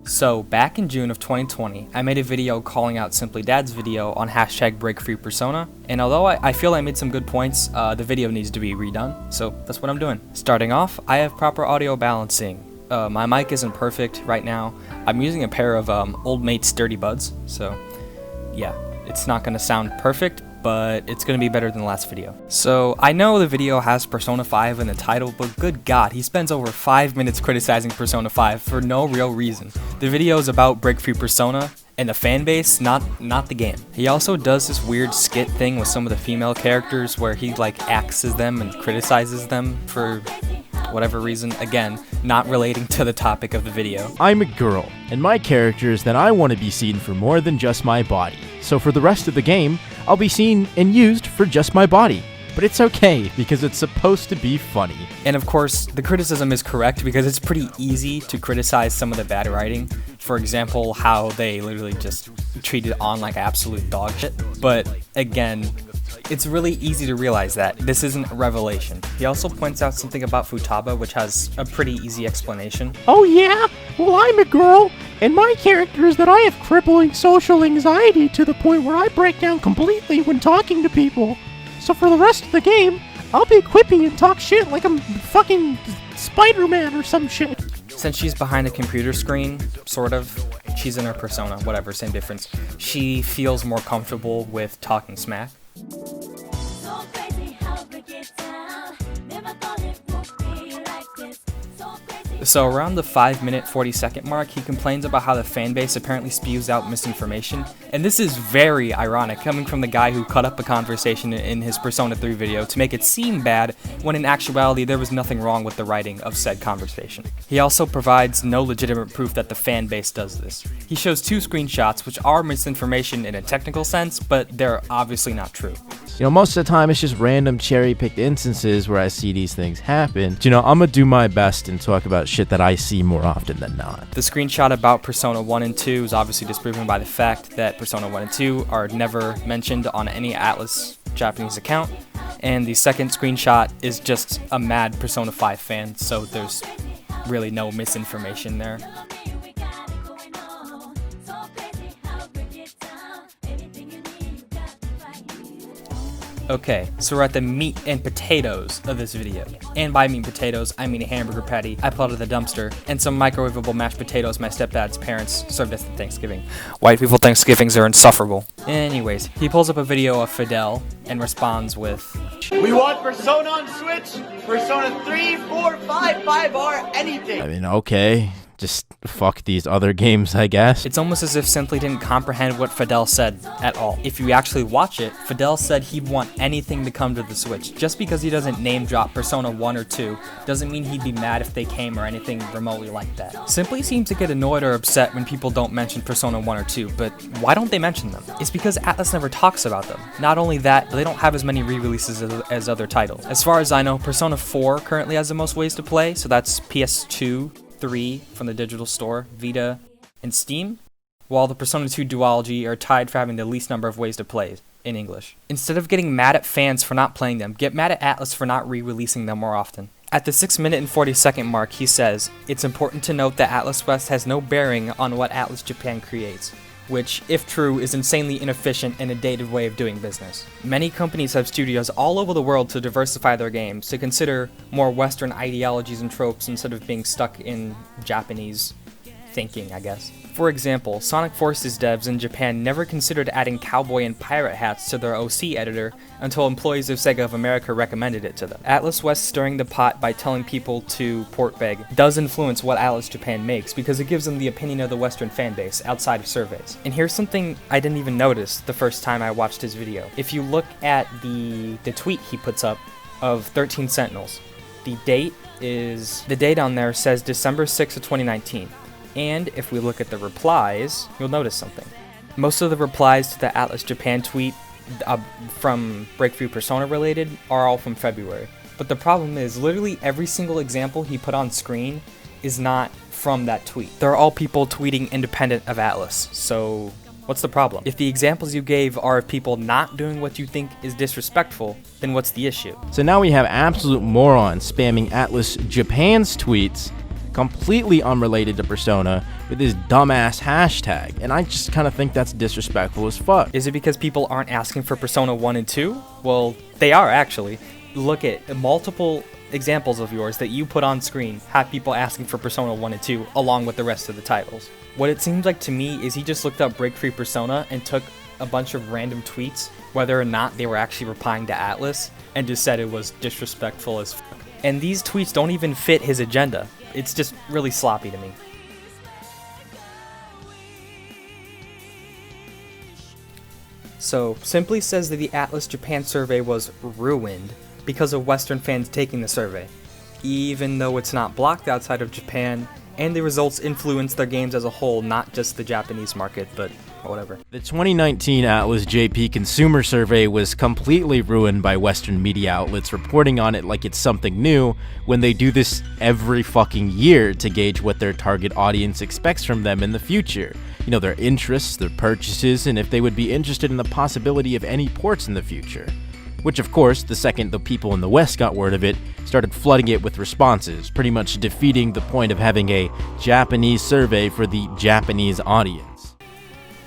So back in June of 2020, I made a video calling out SimplyDad's video on hashtag breakfreepersona, and although I feel I made some good points, the video needs to be redone, so that's what I'm doing. Starting off, I have proper audio balancing. My mic isn't perfect right now. I'm using a pair of Old Mate Sturdy Buds, so yeah, it's not gonna sound perfect, but it's gonna be better than the last video. So I know the video has Persona 5 in the title, but good god, he spends over 5 minutes criticizing Persona 5 for no real reason. The video is about Break Free Persona and the fan base, not the game. He also does this weird skit thing with some of the female characters where he like axes them and criticizes them for whatever reason, again, not relating to the topic of the video. I'm a girl, and my character is that I want to be seen for more than just my body. So for the rest of the game, I'll be seen and used for just my body. But it's okay, because it's supposed to be funny. And of course, the criticism is correct because it's pretty easy to criticize some of the bad writing. For example, how they literally just treated On like absolute dog shit. But again, it's really easy to realize that this isn't a revelation. He also points out something about Futaba, which has a pretty easy explanation. Oh yeah? Well, I'm a girl, and my character is that I have crippling social anxiety to the point where I break down completely when talking to people. So for the rest of the game, I'll be quippy and talk shit like I'm fucking Spider-Man or some shit. Since she's behind a computer screen, sort of, she's in her persona, whatever, same difference, she feels more comfortable with talking smack. So around the 5-minute 40-second mark, he complains about how the fanbase apparently spews out misinformation, and this is very ironic coming from the guy who cut up a conversation in his Persona 3 video to make it seem bad when in actuality there was nothing wrong with the writing of said conversation. He also provides no legitimate proof that the fanbase does this. He shows 2 screenshots which are misinformation in a technical sense, but they're obviously not true. You know, most of the time it's just random cherry-picked instances where I see these things happen. But, you know, I'm gonna do my best and talk about shit that I see more often than not. The screenshot about Persona 1 and 2 is obviously disproven by the fact that Persona 1 and 2 are never mentioned on any Atlas Japanese account, and the second screenshot is just a mad Persona 5 fan, so there's really no misinformation there. Okay, so we're at the meat and potatoes of this video. And by meat and potatoes, I mean a hamburger patty I pulled out of the dumpster, and some microwavable mashed potatoes my stepdad's parents served us at Thanksgiving. White people Thanksgivings are insufferable. Anyways, he pulls up a video of Fidel and responds with, "We want Persona on Switch, Persona 3, 4, 5, 5R, anything." I mean, okay. Just fuck these other games, I guess. It's almost as if Simply didn't comprehend what Fidel said at all. If you actually watch it, Fidel said he'd want anything to come to the Switch. Just because he doesn't name drop Persona 1 or 2 doesn't mean he'd be mad if they came or anything remotely like that. Simply seems to get annoyed or upset when people don't mention Persona 1 or 2, but why don't they mention them? It's because Atlas never talks about them. Not only that, they don't have as many re-releases as other titles. As far as I know, Persona 4 currently has the most ways to play, so that's PS2, 3 from the digital store, Vita, and Steam, while the Persona 2 duology are tied for having the least number of ways to play in English. Instead of getting mad at fans for not playing them, get mad at Atlas for not re-releasing them more often. At the 6-minute and 40-second mark, he says, "It's important to note that Atlas West has no bearing on what Atlas Japan creates," which, if true, is insanely inefficient and a dated way of doing business. Many companies have studios all over the world to diversify their games, to consider more Western ideologies and tropes instead of being stuck in Japanese thinking, I guess. For example, Sonic Forces devs in Japan never considered adding cowboy and pirate hats to their OC editor until employees of Sega of America recommended it to them. Atlas West stirring the pot by telling people to port beg does influence what Atlas Japan makes because it gives them the opinion of the Western fanbase outside of surveys. And here's something I didn't even notice the first time I watched his video. If you look at the tweet he puts up of 13 Sentinels, the date on there says December 6th of 2019. And if we look at the replies, you'll notice something. Most of the replies to the Atlas Japan tweet from Breakthrough Persona related are all from February. But the problem is, literally every single example he put on screen is not from that tweet. They're all people tweeting independent of Atlas, so what's the problem? If the examples you gave are of people not doing what you think is disrespectful, then what's the issue? So now we have absolute morons spamming Atlas Japan's tweets completely unrelated to Persona, with his dumbass hashtag, and I just kind of think that's disrespectful as fuck. Is it because people aren't asking for Persona 1 and 2? Well, they are actually. Look at multiple examples of yours that you put on screen have people asking for Persona 1 and 2 along with the rest of the titles. What it seems like to me is he just looked up Break Free Persona and took a bunch of random tweets, whether or not they were actually replying to Atlas, and just said it was disrespectful as fuck. And these tweets don't even fit his agenda. It's just really sloppy to me. So, Simply says that the Atlas Japan survey was ruined because of Western fans taking the survey, even though it's not blocked outside of Japan, and the results influence their games as a whole, not just the Japanese market, but whatever. The 2019 Atlas JP Consumer Survey was completely ruined by Western media outlets reporting on it like it's something new, when they do this every fucking year to gauge what their target audience expects from them in the future. You know, their interests, their purchases, and if they would be interested in the possibility of any ports in the future. Which, of course, the second the people in the West got word of it, started flooding it with responses, pretty much defeating the point of having a Japanese survey for the Japanese audience.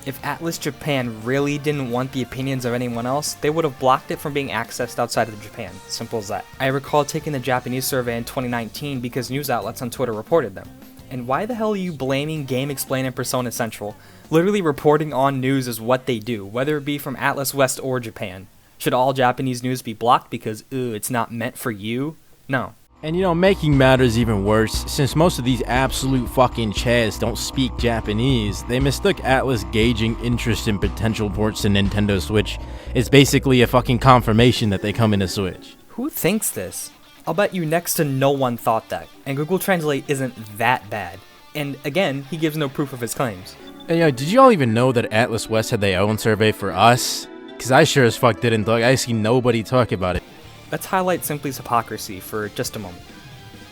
If Atlas Japan really didn't want the opinions of anyone else, they would have blocked it from being accessed outside of Japan. Simple as that. I recall taking the Japanese survey in 2019 because news outlets on Twitter reported them. And why the hell are you blaming GameXplain and Persona Central? Literally reporting on news is what they do, whether it be from Atlas West or Japan. Should all Japanese news be blocked because, it's not meant for you? No. And you know, making matters even worse, since most of these absolute fucking chads don't speak Japanese, they mistook Atlas gauging interest in potential ports to Nintendo Switch as basically a fucking confirmation that they come in a Switch. Who thinks this? I'll bet you next to no one thought that, and Google Translate isn't that bad. And again, he gives no proof of his claims. And did you all even know that Atlas West had their own survey for us? Because I sure as fuck didn't talk. I see nobody talk about it. Let's highlight Simply's hypocrisy for just a moment.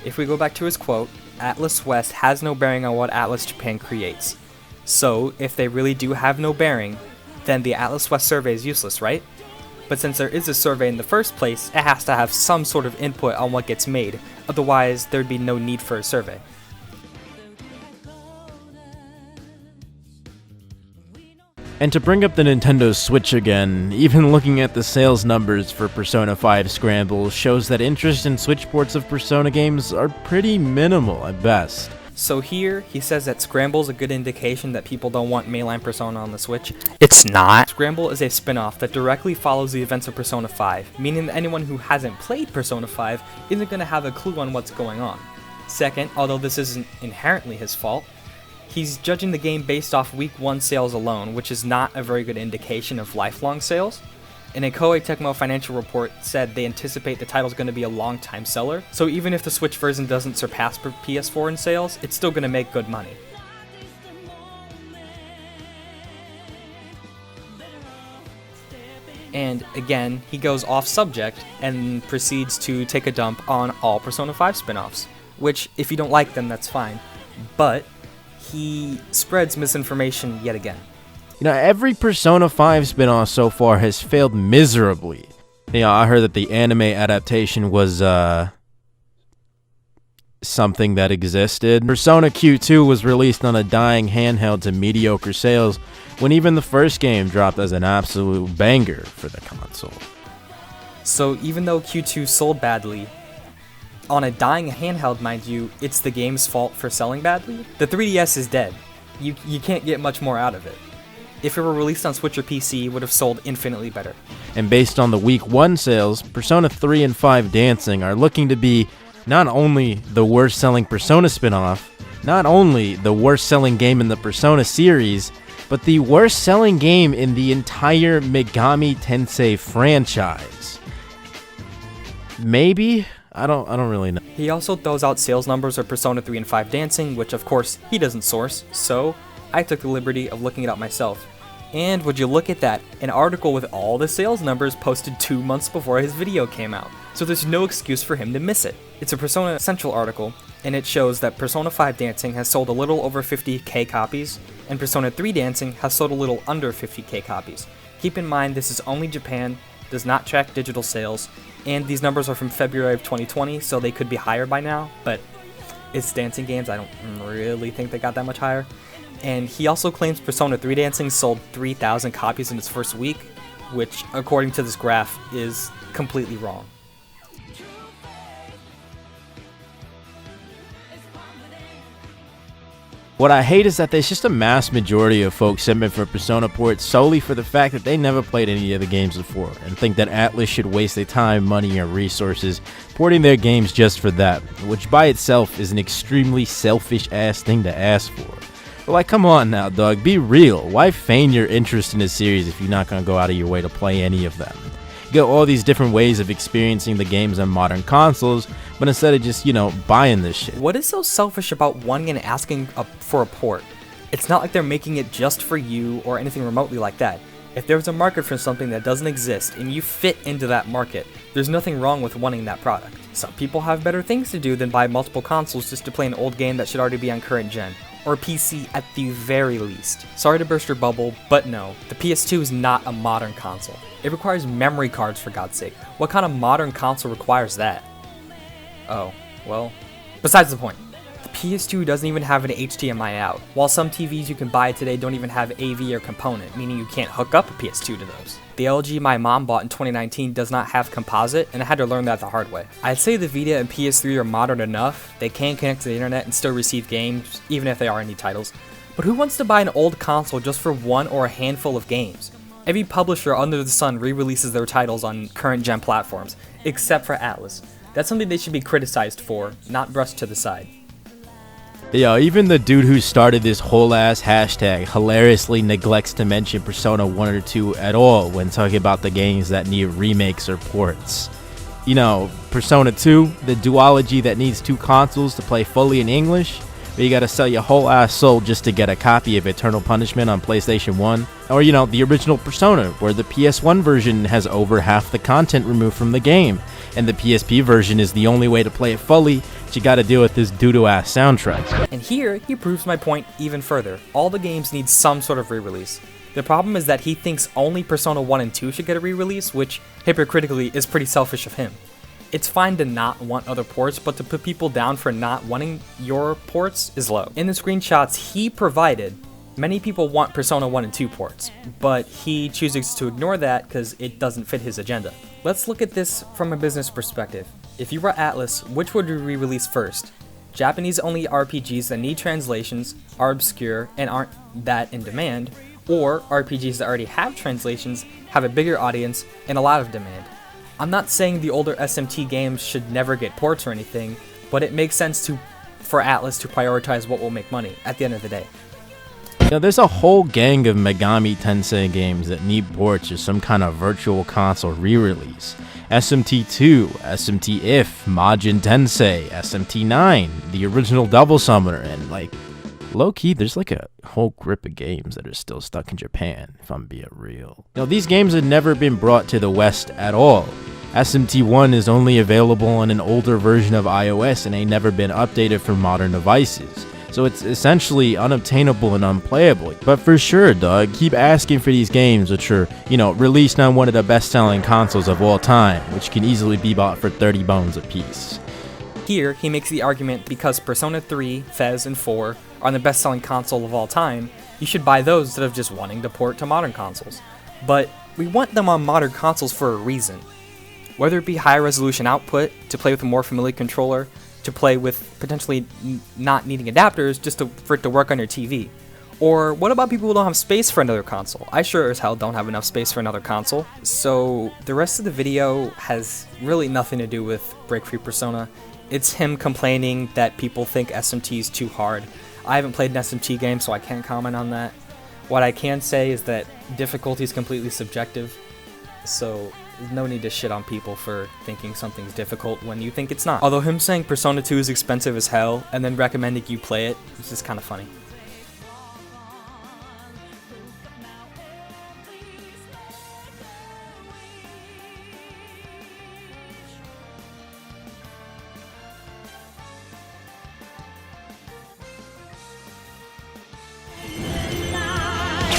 If we go back to his quote, Atlas West has no bearing on what Atlas Japan creates. So, if they really do have no bearing, then the Atlas West survey is useless, right? But since there is a survey in the first place, it has to have some sort of input on what gets made, otherwise there'd be no need for a survey. And to bring up the Nintendo Switch again, even looking at the sales numbers for Persona 5 Scramble shows that interest in Switch ports of Persona games are pretty minimal at best. So here, he says that Scramble's a good indication that people don't want mainline Persona on the Switch. It's not. Scramble is a spin-off that directly follows the events of Persona 5, meaning that anyone who hasn't played Persona 5 isn't going to have a clue on what's going on. Second, although this isn't inherently his fault, he's judging the game based off Week 1 sales alone, which is not a very good indication of lifelong sales. And a Koei Tecmo financial report said they anticipate the title's going to be a long-time seller, so even if the Switch version doesn't surpass PS4 in sales, it's still going to make good money. And again, he goes off subject and proceeds to take a dump on all Persona 5 spin-offs, which, if you don't like them, that's fine, but he spreads misinformation yet again. You know, every Persona 5 spin-off so far has failed miserably. You know, I heard that the anime adaptation was, something that existed. Persona Q2 was released on a dying handheld to mediocre sales, when even the first game dropped as an absolute banger for the console. So even though Q2 sold badly, on a dying handheld, mind you, it's the game's fault for selling badly? The 3DS is dead. You can't get much more out of it. If it were released on Switch or PC, it would have sold infinitely better. And based on the Week 1 sales, Persona 3 and 5 Dancing are looking to be not only the worst-selling Persona spin-off, not only the worst-selling game in the Persona series, but the worst-selling game in the entire Megami Tensei franchise. Maybe? I don't really know. He also throws out sales numbers of Persona 3 and 5 Dancing, which of course he doesn't source, so I took the liberty of looking it up myself. And would you look at that, an article with all the sales numbers posted 2 months before his video came out. So there's no excuse for him to miss it. It's a Persona Central article, and it shows that Persona 5 Dancing has sold a little over 50k copies, and Persona 3 Dancing has sold a little under 50k copies. Keep in mind this is only Japan, does not track digital sales, and these numbers are from February of 2020, so they could be higher by now, but Its dancing games, I don't really think they got that much higher. And he also claims Persona 3 Dancing sold 3,000 copies in its first week, which, according to this graph, is completely wrong. What I hate is that there's just a mass majority of folks simping for Persona ports solely for the fact that they never played any of the games before, and think that Atlus should waste their time, money, and resources porting their games just for that, which by itself is an extremely selfish-ass thing to ask for. But like, come on now, dog, be real. Why feign your interest in a series if you're not gonna go out of your way to play any of them? You got all these different ways of experiencing the games on modern consoles, but instead of just, buying this shit. What is so selfish about wanting and asking for a port? It's not like they're making it just for you or anything remotely like that. If there's a market for something that doesn't exist and you fit into that market, there's nothing wrong with wanting that product. Some people have better things to do than buy multiple consoles just to play an old game that should already be on current gen, or PC at the very least. Sorry to burst your bubble, but no, the PS2 is not a modern console. It requires memory cards, for God's sake. What kind of modern console requires that? Oh, well, besides the point. The PS2 doesn't even have an HDMI out, while some TVs you can buy today don't even have AV or component, meaning you can't hook up a PS2 to those. The LG my mom bought in 2019 does not have composite, and I had to learn that the hard way. I'd say the Vita and PS3 are modern enough, they can connect to the internet and still receive games, even if they are indie titles. But who wants to buy an old console just for one or a handful of games? Every publisher under the sun re-releases their titles on current gen platforms, except for Atlus. That's something they should be criticized for, not brushed to the side. Yo, even the dude who started this whole ass hashtag hilariously neglects to mention Persona 1 or 2 at all when talking about the games that need remakes or ports. Persona 2, the duology that needs 2 consoles to play fully in English, but you gotta sell your whole ass soul just to get a copy of Eternal Punishment on PlayStation 1. Or, the original Persona, where the PS1 version has over half the content removed from the game, and the PSP version is the only way to play it fully, but you gotta deal with this doo-doo-ass soundtrack. And here, he proves my point even further. All the games need some sort of re-release. The problem is that he thinks only Persona 1 and 2 should get a re-release, which, hypocritically, is pretty selfish of him. It's fine to not want other ports, but to put people down for not wanting your ports is low. In the screenshots he provided, many people want Persona 1 and 2 ports, but he chooses to ignore that because it doesn't fit his agenda. Let's look at this from a business perspective. If you were Atlus, which would you re-release first? Japanese-only RPGs that need translations, are obscure, and aren't that in demand, or RPGs that already have translations, have a bigger audience, and a lot of demand? I'm not saying the older SMT games should never get ports or anything, but it makes sense for Atlus to prioritize what will make money at the end of the day. There's a whole gang of Megami Tensei games that need ports or some kind of virtual console re-release. SMT2, SMT-IF, Majin Tensei, SMT9, the original Double Summoner, and low-key, there's a whole grip of games that are still stuck in Japan, if I'm being real. These games have never been brought to the West at all. SMT1 is only available on an older version of iOS and ain't never been updated for modern devices. So it's essentially unobtainable and unplayable. But for sure, dog, keep asking for these games which are, released on one of the best-selling consoles of all time, which can easily be bought for 30 bones a piece. Here, he makes the argument because Persona 3, Fez, and 4 are on the best-selling console of all time, you should buy those instead of just wanting to port to modern consoles. But we want them on modern consoles for a reason. Whether it be higher resolution output, to play with a more familiar controller, to play with potentially not needing adapters just for it to work on your TV. Or what about people who don't have space for another console? I sure as hell don't have enough space for another console. So the rest of the video has really nothing to do with Break Free Persona. It's him complaining that people think SMT is too hard. I haven't played an SMT game, so I can't comment on that. What I can say is that difficulty is completely subjective, so there's no need to shit on people for thinking something's difficult when you think it's not. Although him saying Persona 2 is expensive as hell and then recommending you play it is just kind of funny.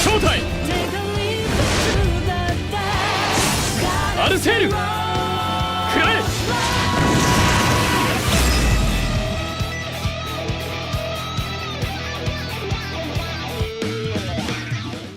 Showtime! アルセール